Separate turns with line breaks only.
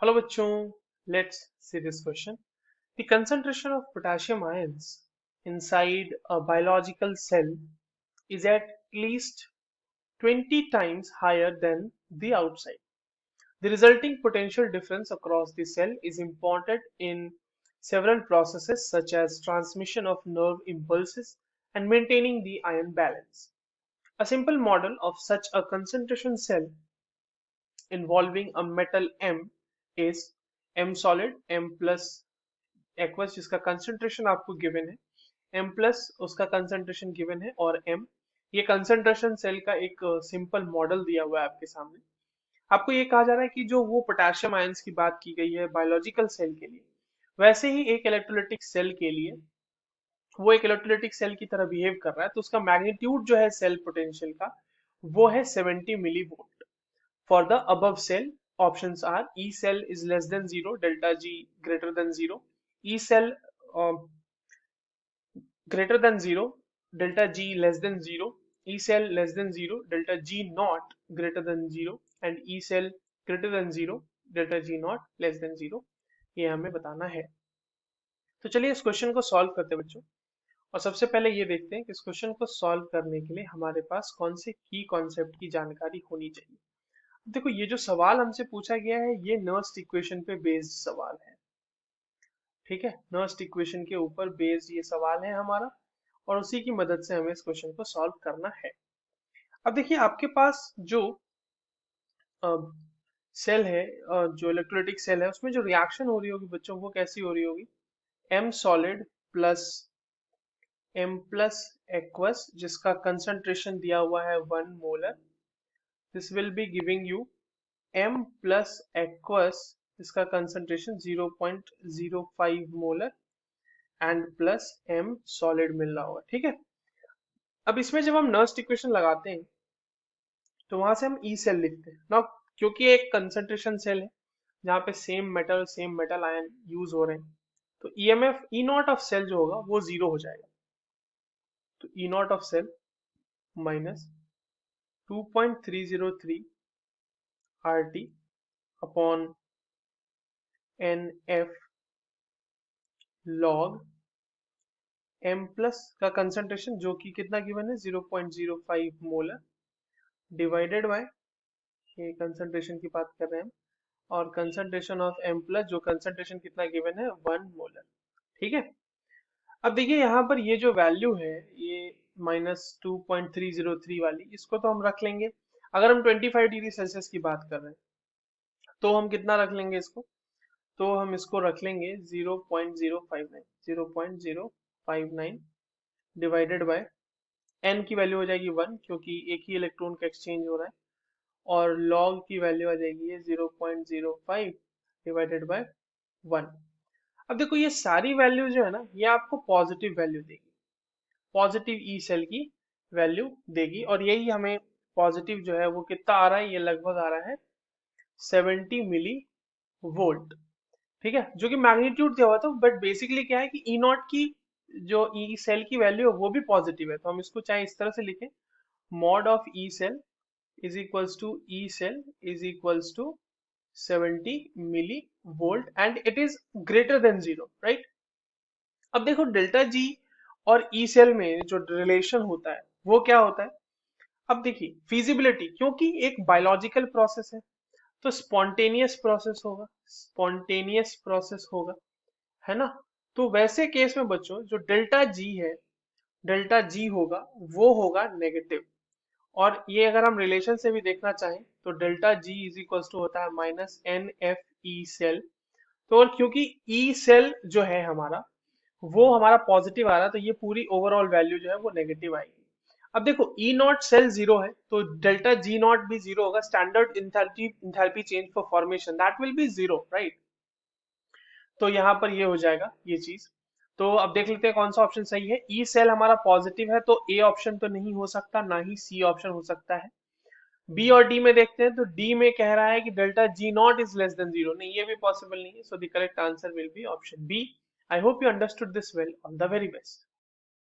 Hello bachchon, let's see this question. The concentration of potassium ions inside a biological cell is at least 20 times higher than the outside. The resulting potential difference across the cell is important in several processes such as transmission of nerve impulses and maintaining the ion balance. A simple model of such a concentration cell involving a metal M is M solid M plus aqueous जिसका concentration आपको given है M plus उसका concentration given है और M ये concentration cell का एक simple model दिया हुआ है आपके सामने। आपको ये कहा जा रहा है कि जो वो पोटेशियम आयंस की बात की गई है बायोलॉजिकल सेल के लिए, वैसे ही एक इलेक्ट्रोलाइटिक सेल के लिए वो एक इलेक्ट्रोलाइटिक सेल की तरह बिहेव कर रहा है, तो उसका मैग्नीट्यूड जो है सेल पोटेंशियल का वो है 70 millivolt. For the above cell, options are E cell is less than 0, delta G greater than 0, E cell uh, greater than 0, delta G less than 0, E cell less than 0, delta G not greater than 0, and E cell greater than 0, delta G not less than 0। ये हमें बताना है। तो चलिए इस question को solve करते हैं बच्चों। और सबसे पहले ये देखते हैं कि इस क्वेश्चन को सॉल्व करने के लिए हमारे पास कौन से की कॉन्सेप्ट की जानकारी होनी चाहिए। देखो ये जो सवाल हमसे पूछा गया है ये नर्स्ट इक्वेशन पे बेस्ड सवाल है। ठीक है, नर्स्ट इक्वेशन के ऊपर बेस्ड ये सवाल है हमारा और उसी की मदद से हमें इस क्वेश्चन को सॉल्व करना है। अब देखिए आपके पास जो सेल है, जो इलेक्ट्रोलाइटिक सेल है उसमें जो रिएक्शन हो रही होगी बच्चों वो कैसी हो रही होगी, M solid plus M plus aqueous जिसका कंसंट्रेशन दिया हुआ है 1 molar, this will be giving you M plus aqueous इसका concentration 0.05 molar and plus M solid मिल रहा होगा। ठीक है, अब इसमें जब हम नर्स्ट इक्वेशन लगाते हैं तो वहां से हम E सेल लिखते हैं ना, क्योंकि एक कंसंट्रेशन सेल है जहाँ पे सेम मेटल आयन यूज हो रहे हैं, तो EMF E naught of cell जो होगा वो जीरो हो जाएगा। तो E naught of cell minus 2.303 RT upon NF log M plus का कंसंट्रेशन जो कि कितना गिवन है 0.05 मोलर डिवाइडेड बाय, ये कंसंट्रेशन की बात कर रहे हैं हम, और कंसंट्रेशन ऑफ M प्लस जो कंसंट्रेशन कितना गिवन है 1 मोलर। ठीक है, अब देखिए यहाँ पर ये जो वैल्यू है ये -2.303 वाली, इसको तो हम रख लेंगे। अगर हम 25 डिग्री सेल्सियस की बात कर रहे हैं तो हम कितना रख लेंगे इसको, तो हम इसको रख लेंगे 0.059 डिवाइडेड बाय n की वैल्यू हो जाएगी 1 क्योंकि एक ही इलेक्ट्रॉन का एक्सचेंज हो रहा है, और log की वैल्यू आ जाएगी 0.05 डिवाइडेड बाय 1। अब देखो ये सारी वैल्यू जो है ना ये आपको पॉजिटिव वैल्यू देगी, पॉजिटिव ई सेल की वैल्यू देगी, और यही हमें पॉजिटिव जो है वो कितना आ रहा है, ये लगभग आ रहा है 70 मिली वोल्ट। ठीक है, जो कि मैग्नीट्यूड दिया हुआ था, बट बेसिकली क्या है कि ई नॉट की जो ई सेल की वैल्यू है वो भी पॉजिटिव है, तो हम इसको चाहे इस तरह से लिखें, mod of E cell is equals to E cell is equals to 70 millivolt and it is greater than 0, right? अब देखो डेल्टा जी और ई सेल में जो रिलेशन होता है वो क्या होता है। अब देखिए फिजिबिलिटी, क्योंकि एक बायोलॉजिकल प्रोसेस है तो स्पॉन्टेनियस प्रोसेस होगा, स्पॉन्टेनियस प्रोसेस होगा, है ना। तो वैसे केस में बच्चों जो डेल्टा जी है, डेल्टा जी होगा वो होगा नेगेटिव, और ये अगर हम रिलेशन से भी देखना चाहें तो delta G is equal to होता है -NF E सेल। तो और क्योंकि ई सेल जो है हमारा वो हमारा पॉजिटिव आ रहा है तो ये पूरी ओवरऑल वैल्यू जो है वो नेगेटिव आएगी। अब देखो ई नॉट सेल जीरो है तो डेल्टा जी नॉट भी जीरो होगा, standard enthalpy change for formation that will be zero, right. तो यहाँ पर ये हो जाएगा ये चीज। तो अब देख लेते हैं कौन सा ऑप्शन सही है। ई सेल हमारा पॉजिटिव है तो ए ऑप्शन तो नहीं हो सकता, ना ही सी ऑप्शन हो सकता है। बी और डी में देखते हैं तो डी में कह रहा है कि delta G naught is less than zero, नहीं ये भी पॉसिबल नहीं है, so the correct answer will be option B. I hope you understood this well, all the very best.